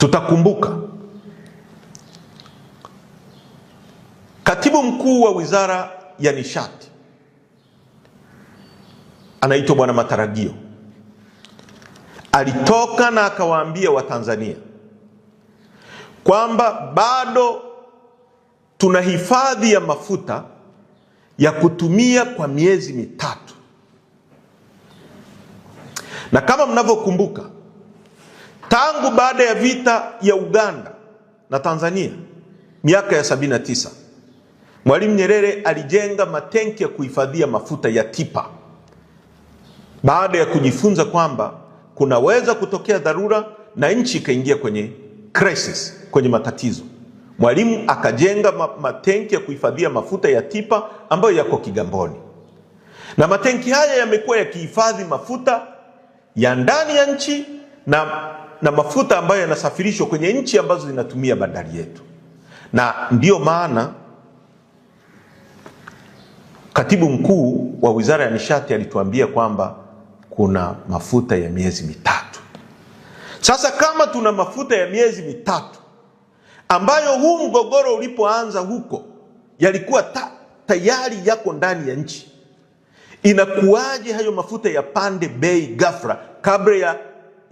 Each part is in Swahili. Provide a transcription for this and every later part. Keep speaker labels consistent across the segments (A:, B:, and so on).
A: Tutakumbuka katibu mkuu wa Wizara ya Nishati anaitwa Bwana Mataragio alitoka na akawaambia Watanzania kwamba bado tuna hifadhi ya mafuta ya kutumia kwa miezi mitatu. Na kama mnavyokumbuka, tangu baada ya vita ya Uganda na Tanzania miaka ya 79, Mwalimu Nyerere alijenga matenki ya kuhifadhia mafuta ya Tipa baada ya kujifunza kwamba kunaweza kutokea dharura na nchi ikaingia kwenye crisis, kwenye matatizo. Mwalimu akajenga matenki ya kuhifadhia mafuta ya Tipa ambayo yako Kigamboni, na matenki haya yamekuwa yakihifadhi mafuta ya ndani ya nchi na mafuta ambayo yanasafirishwa kwenye nchi ambazo zinatumia bandari yetu. Na ndiyo maana katibu mkuu wa Wizara ya Nishati alituambia kwamba kuna mafuta ya miezi mitatu. Sasa kama tuna mafuta ya miezi mitatu ambayo huu mgogoro ulipoanza huko yalikuwa tayari yako ndani ya nchi, inakuwaje hayo mafuta yapande bei ghafla kabla ya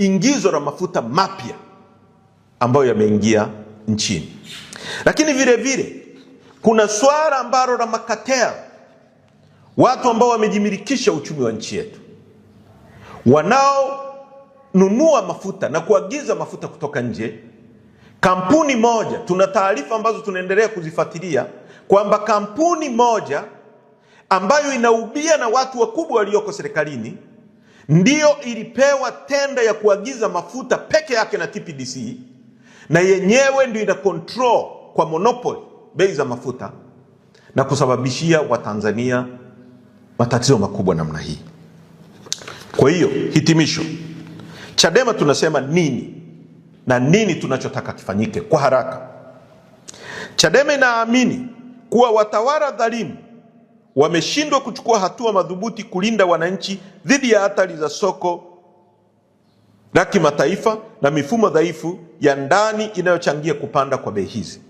A: ingizo la mafuta mapya ambayo yameingia nchini? Lakini vile vile kuna swala ambalo la makateli, watu ambao wamejimilikisha uchumi wa nchi yetu, wanaonunua mafuta na kuagiza mafuta kutoka nje. Kampuni moja, tuna taarifa ambazo tunaendelea kuzifuatilia kwamba kampuni moja ambayo inaubia na watu wakubwa walioko serikalini ndiyo ilipewa tenda ya kuagiza mafuta peke yake na TPDC, na yenyewe ndio ina control kwa monopoly bei za mafuta na kusababishia Watanzania matatizo makubwa namna hii. Kwa hiyo hitimisho, Chadema tunasema nini na nini tunachotaka kifanyike kwa haraka? Chadema inaamini kuwa watawala dhalimu wameshindwa kuchukua hatua madhubuti kulinda wananchi dhidi ya hatari za soko la kimataifa na mifumo dhaifu ya ndani inayochangia kupanda kwa bei hizi.